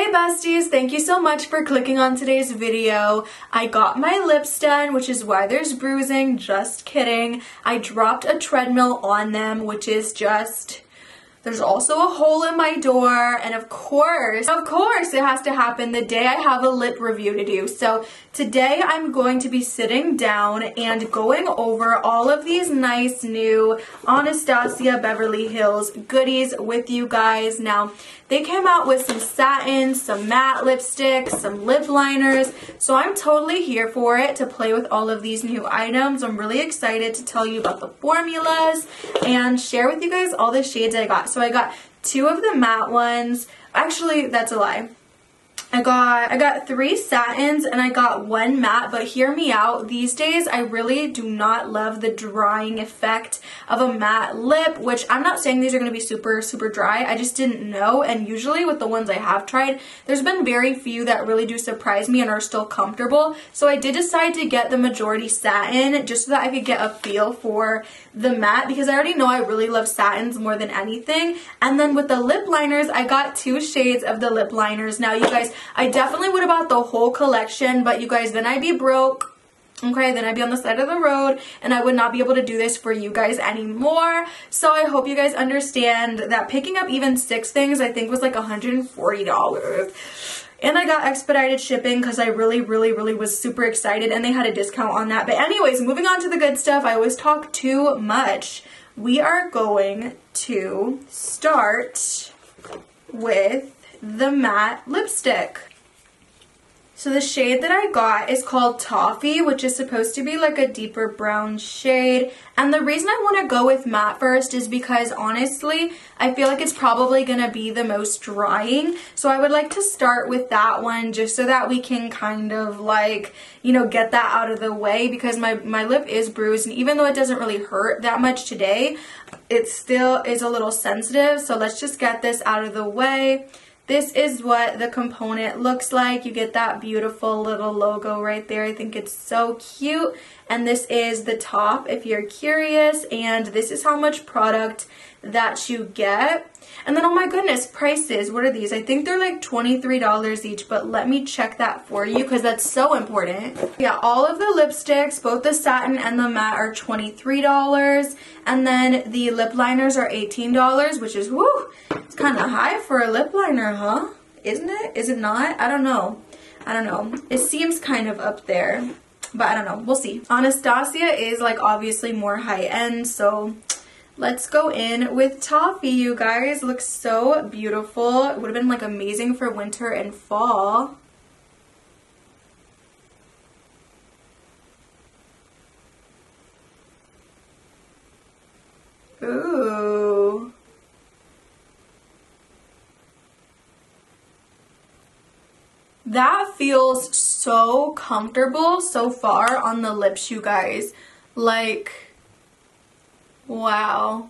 Hey besties, thank you so much for clicking on today's video. I got my lips done, which is why there's bruising. Just kidding. I dropped a treadmill on them, which is just... There's also a hole in my door, and of course, it has to happen the day I have a lip review to do. So today I'm going to be sitting down and going over all of these nice new Anastasia Beverly Hills goodies with you guys. Now, they came out with some satin, some matte lipsticks, some lip liners, so I'm totally here for it to play with all of these new items. I'm really excited to tell you about the formulas and share with you guys all the shades I got. So I got 2 of the matte ones. Actually, that's a lie. I got 3 satins and I got 1 matte, but hear me out. These days, I really do not love the drying effect of a matte lip, which I'm not saying these are going to be super, super dry. I just didn't know, and usually with the ones I have tried, there's been very few that really do surprise me and are still comfortable. So I did decide to get the majority satin just so that I could get a feel for the matte, because I already know I really love satins more than anything. And then with the lip liners, I got 2 shades of the lip liners. Now, you guys, I definitely would have bought the whole collection, but you guys, then I'd be broke. Okay, then I'd be on the side of the road and I would not be able to do this for you guys anymore. So I hope you guys understand that picking up even 6 things I think was like $140. And I got expedited shipping because I really was super excited and they had a discount on that. But anyways, moving on to the good stuff. I always talk too much. We are going to start with the matte lipstick. So the shade that I got is called Toffee, which is supposed to be like a deeper brown shade. And the reason I want to go with matte first is because honestly, I feel like it's probably going to be the most drying. So I would like to start with that one just so that we can kind of like, you know, get that out of the way, because my lip is bruised, and even though it doesn't really hurt that much today, it still is a little sensitive. So let's just get this out of the way. This is what the component looks like. You get that beautiful little logo right there. I think it's so cute. And this is the top if you're curious. And this is how much product that you get. And then, oh my goodness, prices. What are these? I think they're like $23 each, but let me check that for you because that's so important. Yeah, all of the lipsticks, both the satin and the matte, are $23. And then the lip liners are $18, which is, whoo, it's kind of high for a lip liner, huh? Isn't it? Is it not? I don't know. It seems kind of up there, but I don't know. We'll see. Anastasia is like obviously more high-end, so let's go in with Toffee, you guys. Looks so beautiful. It would have been like amazing for winter and fall. Ooh. That feels so comfortable so far on the lips, you guys. Like, wow.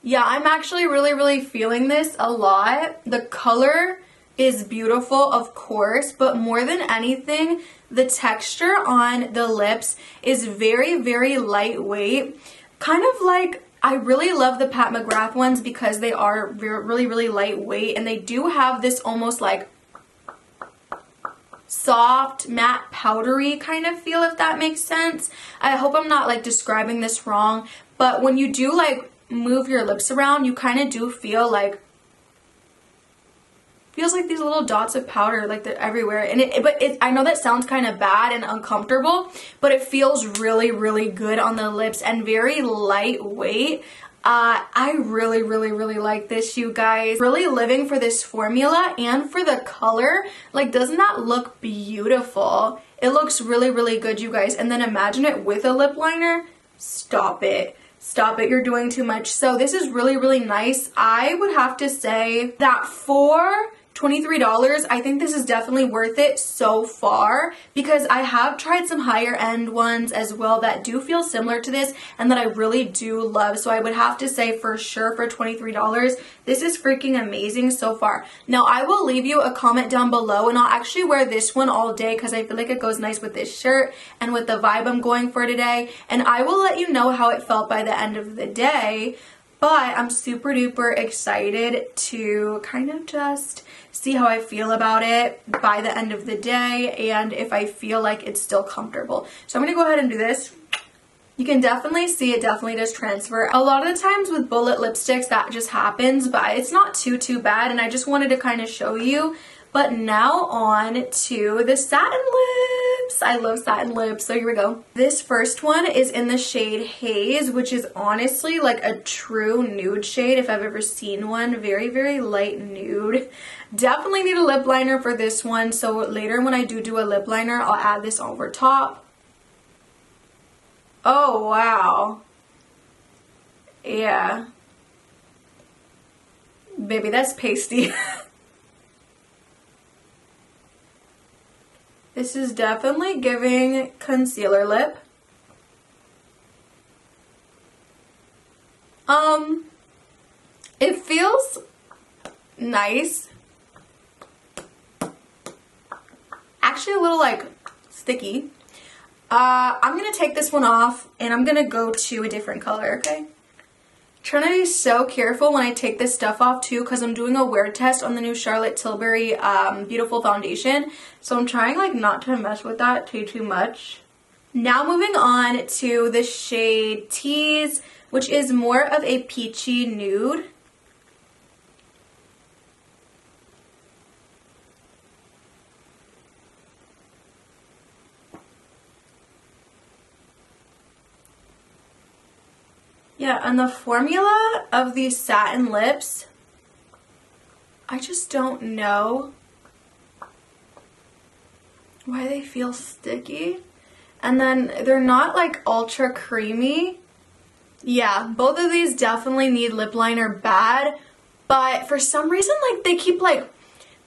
Yeah, I'm actually really feeling this a lot. The color is beautiful, of course, but more than anything, the texture on the lips is very lightweight. Kind of like, I really love the Pat McGrath ones because they are really lightweight, and they do have this almost like soft, matte, powdery kind of feel, if that makes sense. I hope I'm not like describing this wrong, but when you do like move your lips around, you kind of do feel like, feels like these little dots of powder, like they're everywhere. And I know that sounds kind of bad and uncomfortable, but it feels really good on the lips and very lightweight. I really like this, you guys. Really living for this formula and for the color. Like, doesn't that look beautiful? It looks really good, you guys. And then imagine it with a lip liner. Stop it. Stop it, you're doing too much. So this is really nice. I would have to say that for $23, I think this is definitely worth it so far, because I have tried some higher end ones as well that do feel similar to this and that I really do love. So I would have to say for sure for $23, this is freaking amazing so far. Now I will leave you a comment down below, and I'll actually wear this one all day because I feel like it goes nice with this shirt and with the vibe I'm going for today. And I will let you know how it felt by the end of the day. but I'm super duper excited to kind of just see how I feel about it by the end of the day and if I feel like it's still comfortable. So I'm gonna go ahead and do this. You can definitely see it definitely does transfer. A lot of the times with bullet lipsticks that just happens, but it's not too bad, and I just wanted to kind of show you. But now on to the satin lips. I love satin lips, so here we go. This first one is in the shade Haze, which is honestly like a true nude shade if I've ever seen one. Very, very light nude. Definitely need a lip liner for this one, so later when I do a lip liner, I'll add this over top. Oh, wow. Yeah. Baby, that's pasty. This is definitely giving concealer lip. It feels nice. Actually a little like sticky. I'm gonna take this one off and I'm gonna go to a different color, okay? Trying to be so careful when I take this stuff off too, because I'm doing a wear test on the new Charlotte Tilbury Beautiful Foundation. So I'm trying like not to mess with that too much. Now moving on to the shade Tease, which is more of a peachy nude. Yeah, and the formula of these satin lips, I just don't know why they feel sticky. And then they're not like ultra creamy. Yeah, both of these definitely need lip liner bad, but for some reason like they keep like,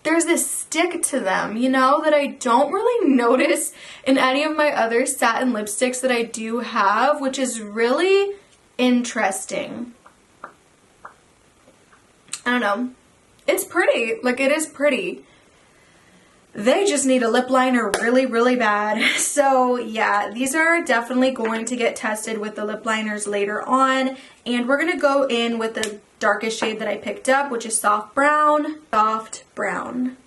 there's this stick to them, you know, that I don't really notice in any of my other satin lipsticks that I do have, which is really interesting. I don't know. It's pretty. Like, it is pretty. They just need a lip liner really bad. So yeah, these are definitely going to get tested with the lip liners later on. And we're going to go in with the darkest shade that I picked up, which is soft brown. Soft brown.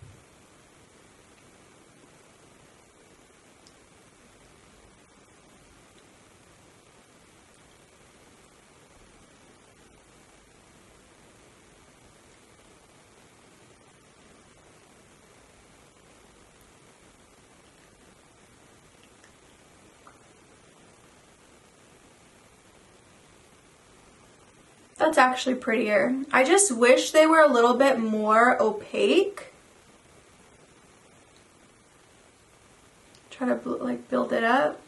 That's actually prettier. I just wish they were a little bit more opaque. Try to like build it up.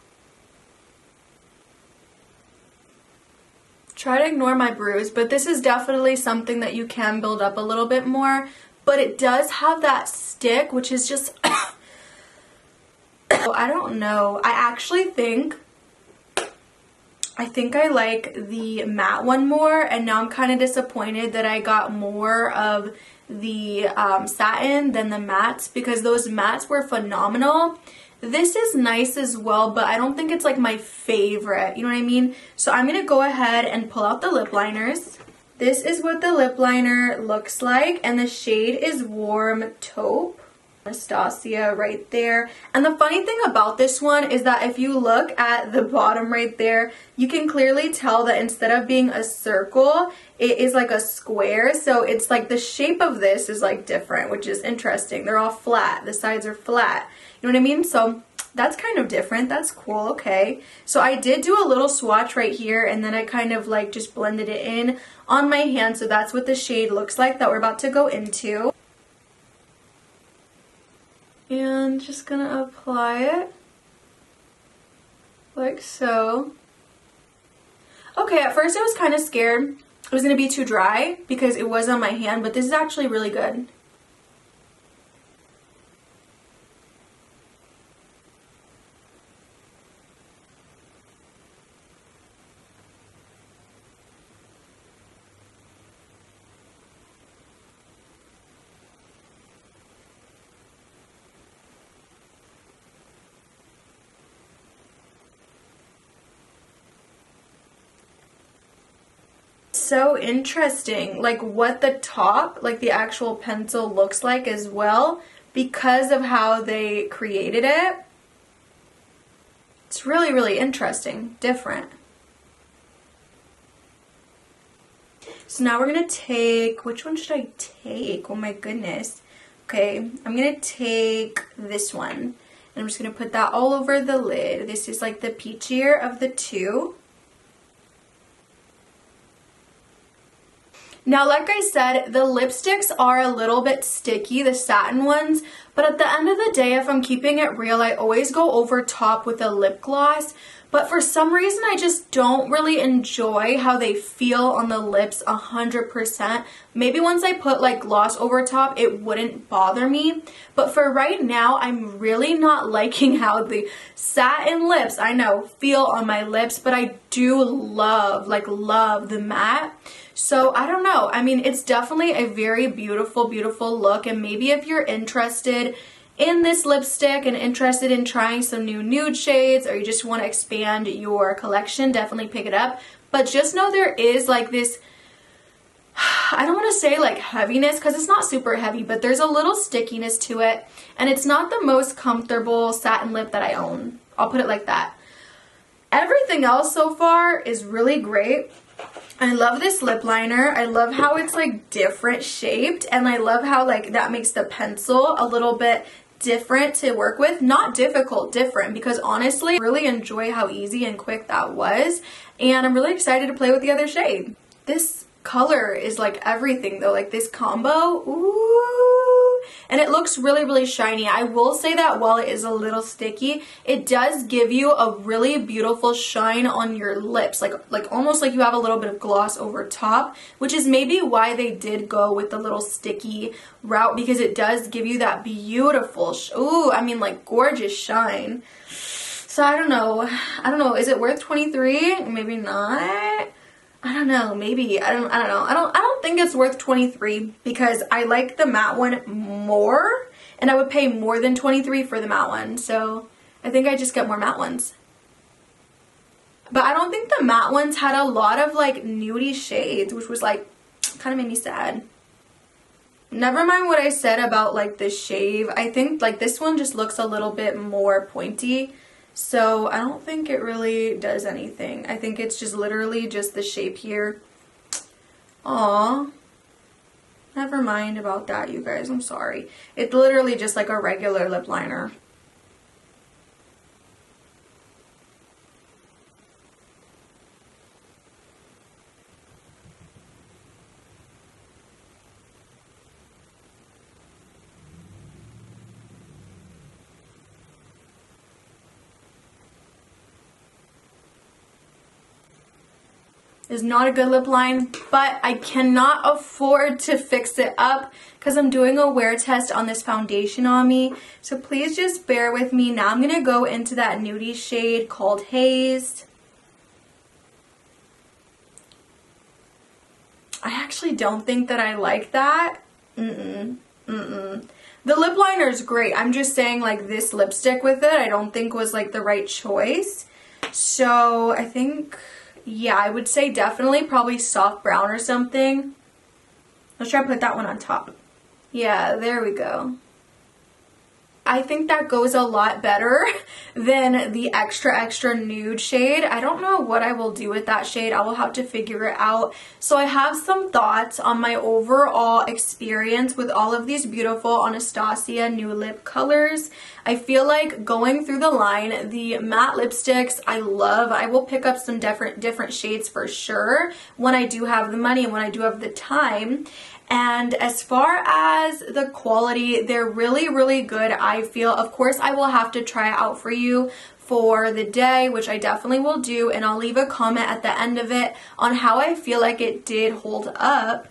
Try to ignore my bruise, but this is definitely something that you can build up a little bit more. But it does have that stick, which is just I don't know. I actually think I like the matte one more, and now I'm kind of disappointed that I got more of the satin than the mattes, because those mattes were phenomenal. This is nice as well, but I don't think it's like my favorite, you know what I mean? So I'm going to go ahead and pull out the lip liners. This is what the lip liner looks like, and the shade is Warm Taupe. Anastasia right there. And the funny thing about this one is that if you look at the bottom right there, you can clearly tell that instead of being a circle, it is like a square. So it's like the shape of this is like different, which is interesting. They're all flat. The sides are flat. You know what I mean? So that's kind of different. That's cool. Okay. So I did do a little swatch right here, and then I kind of like just blended it in on my hand. So that's what the shade looks like that we're about to go into. And just gonna apply it like so. Okay, at first I was kind of scared it was gonna be too dry because it was on my hand, but this is actually really good. so interesting, like what the top, like the actual pencil looks like as well, because of how they created it. It's really, really interesting, different. So now we're gonna take, which one should I take? Oh my goodness. Okay, I'm gonna take this one, and I'm just gonna put that all over the lid. This is like the peachier of the two. Now, like I said, the lipsticks are a little bit sticky, the satin ones, but at the end of the day, if I'm keeping it real, I always go over top with a lip gloss. But for some reason, I just don't really enjoy how they feel on the lips 100%. Maybe once I put like gloss over top, it wouldn't bother me. But for right now, I'm really not liking how the satin lips, I know, feel on my lips, but I do love, like love the matte. So I don't know. I mean, it's definitely a very beautiful, beautiful look. And maybe if you're interested in this lipstick and interested in trying some new nude shades, or you just want to expand your collection, definitely pick it up. But just know there is like this, I don't want to say like heaviness because it's not super heavy, but there's a little stickiness to it. And it's not the most comfortable satin lip that I own. I'll put it like that. Everything else so far is really great. I love this lip liner. I love how it's like different shaped, and I love how like that makes the pencil a little bit different to work with. Not difficult, different, because honestly, I really enjoy how easy and quick that was, and I'm really excited to play with the other shade. This color is like everything though, like this combo, ooh, and it looks really, really shiny. I will say that while it is a little sticky, it does give you a really beautiful shine on your lips, like almost like you have a little bit of gloss over top, which is maybe why they did go with the little sticky route, because it does give you that beautiful, ooh, I mean like gorgeous shine. So I don't know, is it worth 23? Maybe not. I don't know, maybe. I don't know. I don't think it's worth 23 because I like the matte one more, and I would pay more than 23 for the matte one. So I think I just get more matte ones. But I don't think the matte ones had a lot of like nudie shades, which was like kind of made me sad. Never mind what I said about like the shave. I think like this one just looks a little bit more pointy. So I don't think it really does anything. I think it's just literally just the shape here. Aw. Never mind about that, you guys. I'm sorry. It's literally just like a regular lip liner. Is not a good lip line, but I cannot afford to fix it up because I'm doing a wear test on this foundation on me. So please just bear with me. Now I'm going to go into that nudie shade called Haze. I actually don't think that I like that. The lip liner is great. I'm just saying like this lipstick with it I don't think was like the right choice. So I think... yeah, I would say definitely probably soft brown or something. Let's try to put that one on top. Yeah, there we go. I think that goes a lot better than the extra nude shade. I don't know what I will do with that shade. I will have to figure it out. So I have some thoughts on my overall experience with all of these beautiful Anastasia new lip colors. I feel like going through the line, the matte lipsticks I love. I will pick up some different shades for sure when I do have the money and when I do have the time. And as far as the quality, they're really, really good, I feel. Of course, I will have to try it out for you for the day, which I definitely will do, and I'll leave a comment at the end of it on how I feel like it did hold up.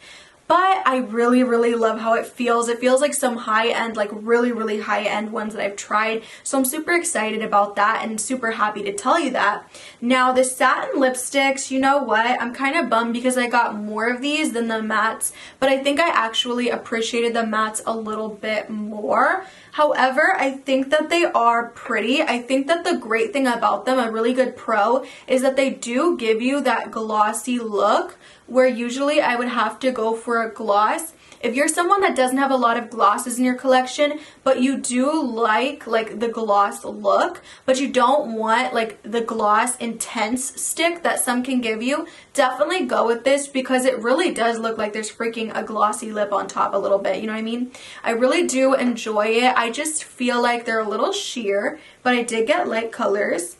But I really, really love how it feels. It feels like some high-end, like really, really high-end ones that I've tried. So I'm super excited about that and super happy to tell you that. Now, the satin lipsticks, you know what? I'm kind of bummed because I got more of these than the mattes. But I think I actually appreciated the mattes a little bit more. However, I think that they are pretty. I think that the great thing about them, a really good pro, is that they do give you that glossy look, where usually I would have to go for a gloss. If you're someone that doesn't have a lot of glosses in your collection, but you do like the gloss look, but you don't want like the gloss intense stick that some can give you, definitely go with this, because it really does look like there's freaking a glossy lip on top a little bit, you know what I mean? I really do enjoy it. I just feel like they're a little sheer, but I did get light colors.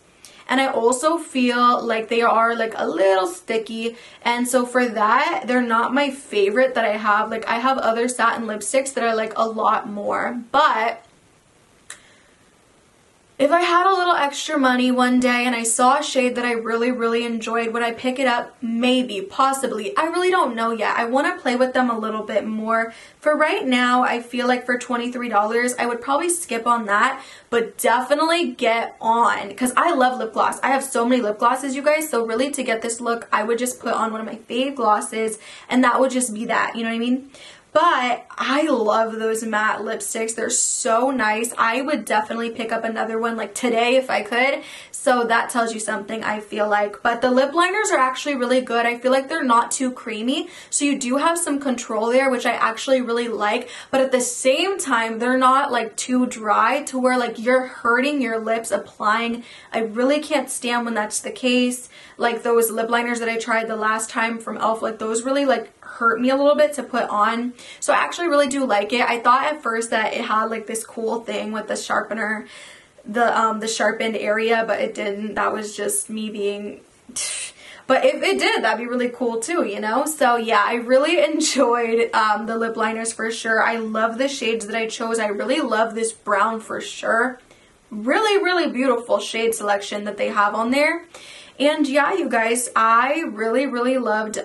And I also feel like they are like a little sticky, and so for that, they're not my favorite that I have. Like, I have other satin lipsticks that I like a lot more, but if I had a little extra money one day and I saw a shade that I really enjoyed, would I pick it up? Maybe, possibly. I really don't know yet. I want to play with them a little bit more. For right now, I feel like for $23, I would probably skip on that, but definitely get on, because I love lip gloss. I have so many lip glosses, you guys, so really to get this look, I would just put on one of my fave glosses, and that would just be that, you know what I mean? But I love those matte lipsticks. They're so nice. I would definitely pick up another one like today if I could. So that tells you something, I feel like. But the lip liners are actually really good. I feel like they're not too creamy. So you do have some control there, which I actually really like. But at the same time, they're not like too dry to where like you're hurting your lips applying. I really can't stand when that's the case. Like those lip liners that I tried the last time from e.l.f., like those really like hurt me a little bit to put on. So I actually really do like it. I thought at first that it had like this cool thing with the sharpener, the sharpened area, but it didn't. That was just me being but if it did, that'd be really cool too, you know? So yeah, I really enjoyed the lip liners for sure. I love the shades that I chose. I really love this brown for sure. Really beautiful shade selection that they have on there. And yeah, you guys, I really loved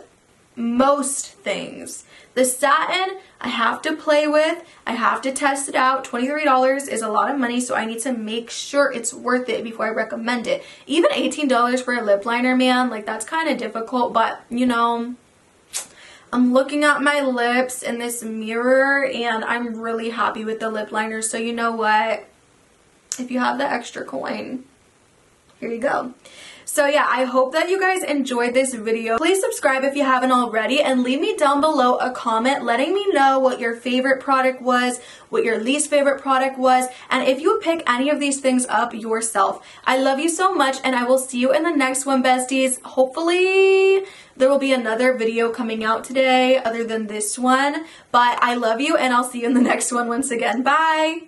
most things. The satin, I have to play with. I have to test it out. $23 is a lot of money, so I need to make sure it's worth it before I recommend it. Even $18 for a lip liner, man, like that's kind of difficult, but you know, I'm looking at my lips in this mirror and I'm really happy with the lip liner. So you know what? If you have the extra coin, here you go. So yeah, I hope that you guys enjoyed this video. Please subscribe if you haven't already, and leave me down below a comment letting me know what your favorite product was, what your least favorite product was, and if you would pick any of these things up yourself. I love you so much, and I will see you in the next one, besties. Hopefully there will be another video coming out today other than this one, but I love you, and I'll see you in the next one once again. Bye!